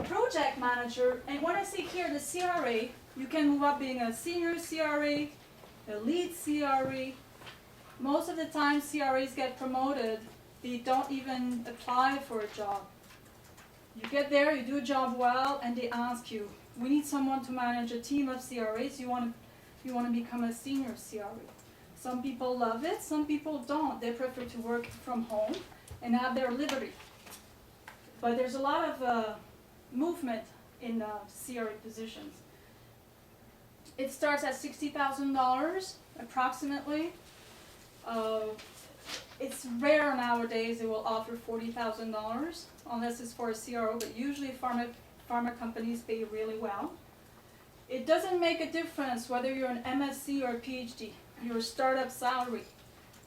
project manager, and when I say here the CRA, you can move up being a senior CRA, a lead CRA. Most of the time CRAs get promoted, they don't even apply for a job. You get there, you do a job well, and they ask you, we need someone to manage a team of CRAs, you want to become a senior CRA. Some people love it, some people don't. They prefer to work from home and have their liberty. But there's a lot of movement in CRA positions. It starts at $60,000 approximately. It's rare nowadays they will offer $40,000 unless it's for a CRO, but usually pharma companies pay really well. It doesn't make a difference whether you're an MSc or a PhD, your startup salary.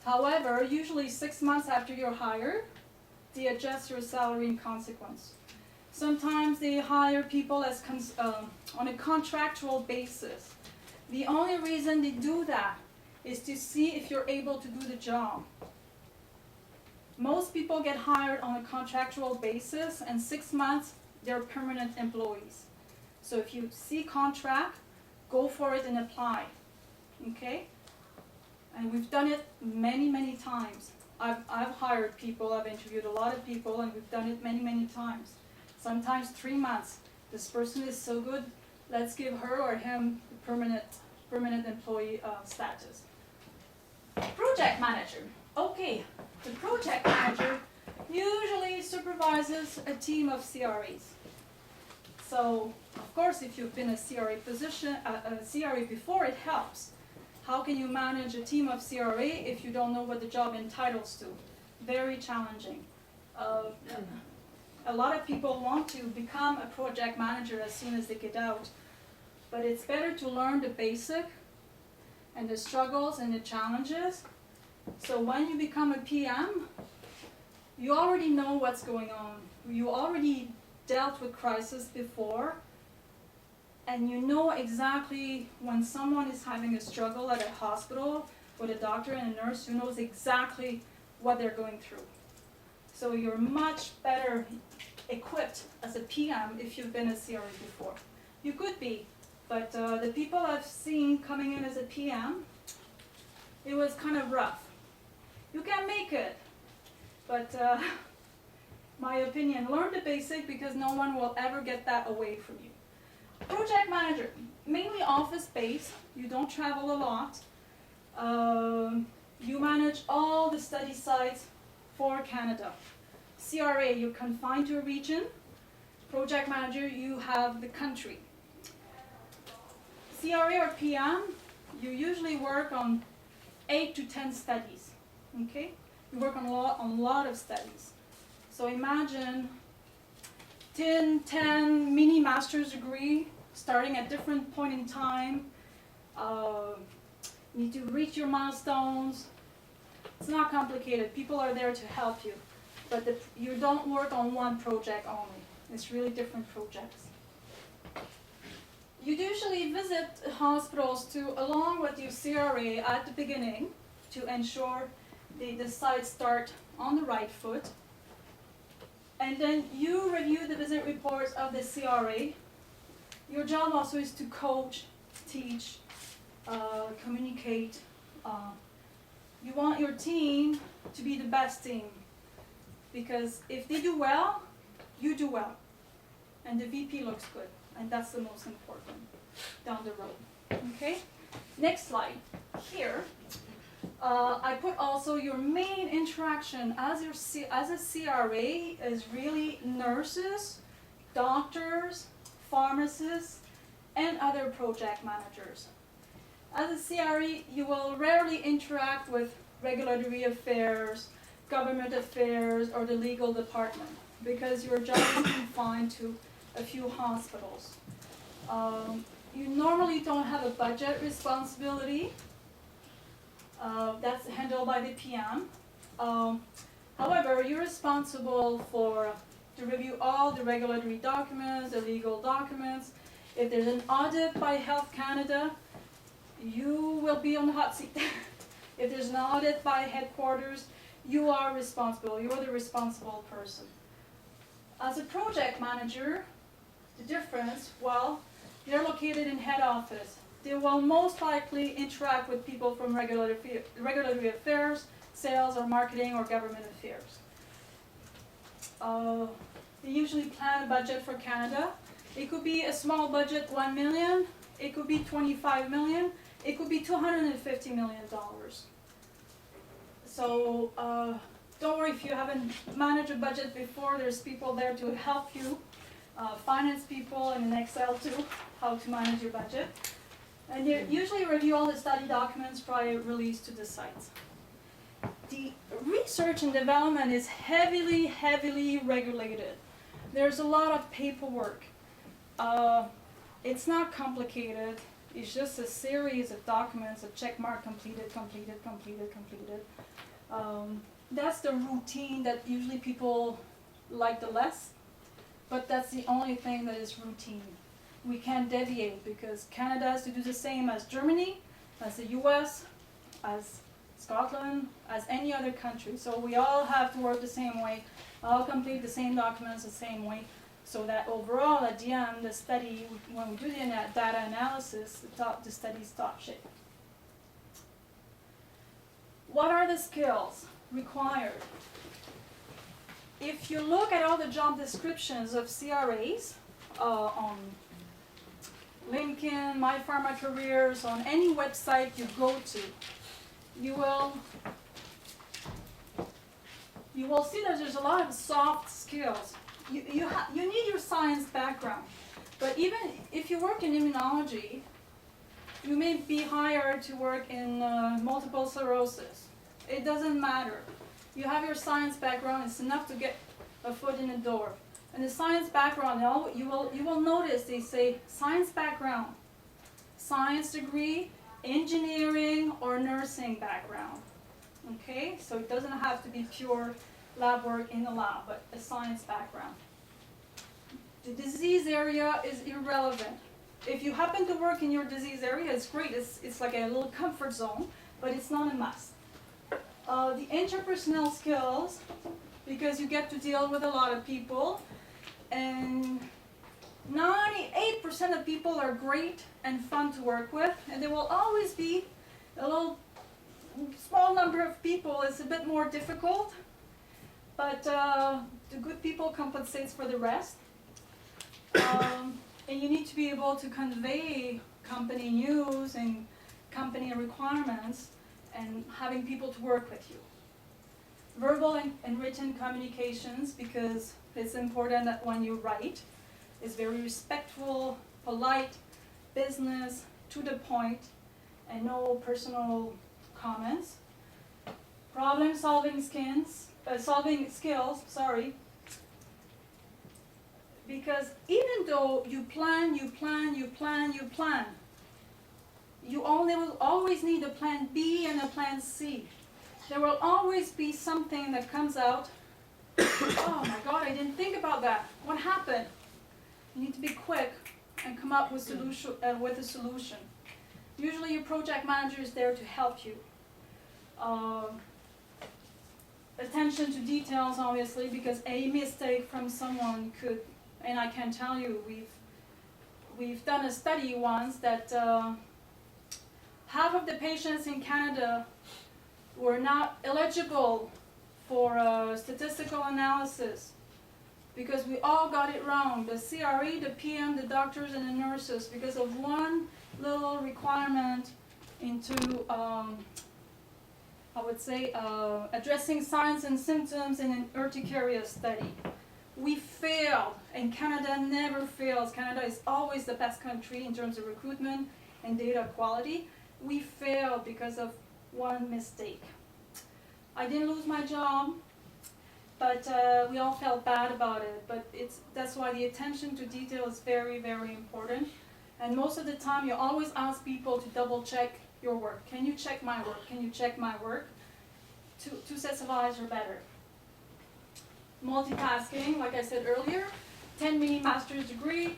However, usually 6 months after you're hired, they adjust your salary in consequence. Sometimes they hire people as on a contractual basis. The only reason they do that is to see if you're able to do the job. Most people get hired on a contractual basis, and 6 months they're permanent employees. So if you see contract, go for it and apply. Okay? And we've done it many, many times. I've hired people, I've interviewed a lot of people, and we've done it many, many times. Sometimes 3 months. This person is so good, let's give her or him permanent employee status. Project manager. Okay, the project manager usually supervises a team of CRAs. So, of course, if you've been a CRA before, it helps. How can you manage a team of CRA if you don't know what the job entitles to? Very challenging. A lot of people want to become a project manager as soon as they get out, but it's better to learn the basic and the struggles and the challenges. So when you become a PM, you already know what's going on. You already dealt with crisis before, and you know exactly when someone is having a struggle at a hospital with a doctor and a nurse who knows exactly what they're going through. So you're much better equipped as a PM if you've been a CRA before. You could be, but the people I've seen coming in as a PM, it was kind of rough. You can make it, but my opinion, learn the basic because no one will ever get that away from you. Project manager, mainly office-based. You don't travel a lot. You manage all the study sites for Canada. CRA, you're confined to a region. Project manager, you have the country. CRA or PM, you usually work on 8 to 10 studies. Okay? You work on a lot of studies. So imagine 10 mini master's degree starting at different point in time. You need to reach your milestones. It's not complicated. People are there to help you. But you don't work on one project only. It's really different projects. You usually visit hospitals along with your CRA at the beginning to ensure the sites start on the right foot. And then you review the visit reports of the CRA. Your job also is to coach, teach, communicate. You want your team to be the best team, because if they do well, you do well. And the VP looks good, and that's the most important down the road. Okay? Next slide. Here, I put also your main interaction as a CRA is really nurses, doctors, pharmacists, and other project managers. As a CRA, you will rarely interact with regulatory affairs, government affairs, or the legal department because your job is confined to a few hospitals. You normally don't have a budget responsibility. That's handled by the PM. However, you're responsible to review all the regulatory documents, the legal documents. If there's an audit by Health Canada, you will be on the hot seat. If there's an audit by headquarters, you are responsible. You are the responsible person. As a project manager, the difference? Well, they're located in head office. They will most likely interact with people from regulatory affairs, sales or marketing or government affairs. They usually plan a budget for Canada. It could be a small budget, $1 million. It could be $25 million. It could be $250 million. So don't worry if you haven't managed a budget before. There's people there to help you, finance people, and in Excel too, how to manage your budget. And they usually review all the study documents prior release to the sites. The research and development is heavily regulated. There's a lot of paperwork. It's not complicated. It's just a series of documents, a check mark, completed. That's the routine that usually people like the less, but that's the only thing that is routine. We can't deviate because Canada has to do the same as Germany, as the US, as Scotland, as any other country. So we all have to work the same way, all complete the same documents the same way, so that overall at the end, the study, when we do the data analysis, the study's top shape. What are the skills required? If you look at all the job descriptions of CRAs on LinkedIn, My Pharma Careers, on any website you go to, you will see that there's a lot of soft skills. You need your science background, but even if you work in immunology, you may be hired to work in multiple sclerosis. It doesn't matter. You have your science background, it's enough to get a foot in the door. And the science background, you will notice they say science background, science degree, engineering or nursing background. Okay, so it doesn't have to be pure lab work in the lab, but a science background. The disease area is irrelevant. If you happen to work in your disease area, it's great. It's like a little comfort zone, but it's not a must. The interpersonal skills, because you get to deal with a lot of people, and 98% of people are great and fun to work with, and there will always be a little small number of people is a bit more difficult, but the good people compensates for the rest. And you need to be able to convey company news and company requirements and having people to work with you. Verbal and written communications, because it's important that when you write, it's very respectful, polite, business, to the point, and no personal comments. Problem-solving skills, because even though you plan, you will always need a plan B and a plan C. There will always be something that comes out, oh my God, I didn't think about that. What happened? You need to be quick and come up with a solution. Usually your project manager is there to help you. Attention to details, obviously, because a mistake from someone could, and I can tell you, we've done a study once that half of the patients in Canada were not eligible for statistical analysis because we all got it wrong. The CRE, the PM, the doctors, and the nurses, because of one little requirement into, I would say, addressing signs and symptoms in an urticaria study. We failed, and Canada never fails. Canada is always the best country in terms of recruitment and data quality. We failed because of one mistake. I didn't lose my job, but we all felt bad about it. But that's why the attention to detail is very, very important. And most of the time, you always ask people to double check your work. Can you check my work? Can you check my work? Two sets of eyes are better. Multitasking, like I said earlier, 10-mini master's degree.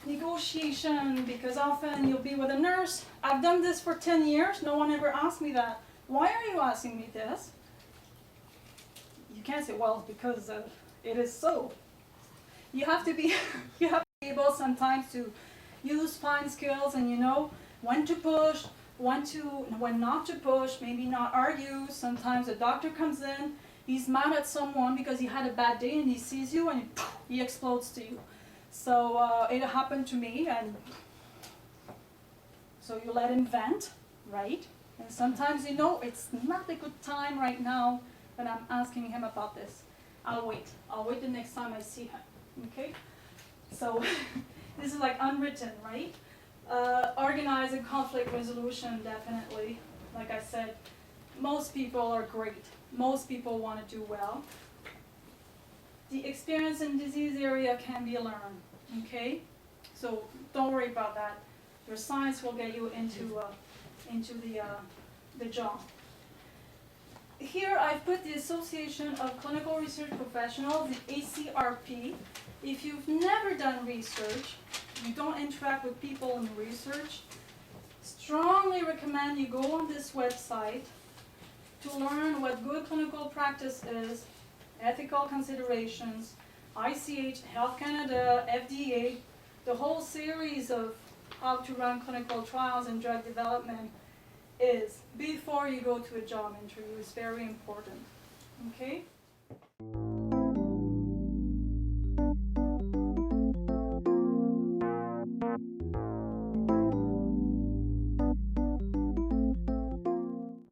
Negotiation, because often you'll be with a nurse. I've done this for 10 years. No one ever asked me that. Why are you asking me this? You can't say, well, because it is so. You have to be, able sometimes to use fine skills and when to push, when not to push, maybe not argue. Sometimes a doctor comes in, he's mad at someone because he had a bad day and he sees you and he explodes to you. So it happened to me, and so you let him vent, right? And sometimes it's not a good time right now, but I'm asking him about this. I'll wait the next time I see him, okay? So this is like unwritten, right? Organizing conflict resolution, definitely. Like I said, most people are great. Most people want to do well. The experience in disease area can be learned, okay? So don't worry about that. Your science will get you into the job. Here I've put the Association of Clinical Research Professionals, the ACRP. If you've never done research, you don't interact with people in research, strongly recommend you go on this website to learn what good clinical practice is, ethical considerations, ICH, Health Canada, FDA, the whole series of how to run clinical trials and drug development is before you go to a job interview. It's very important, okay?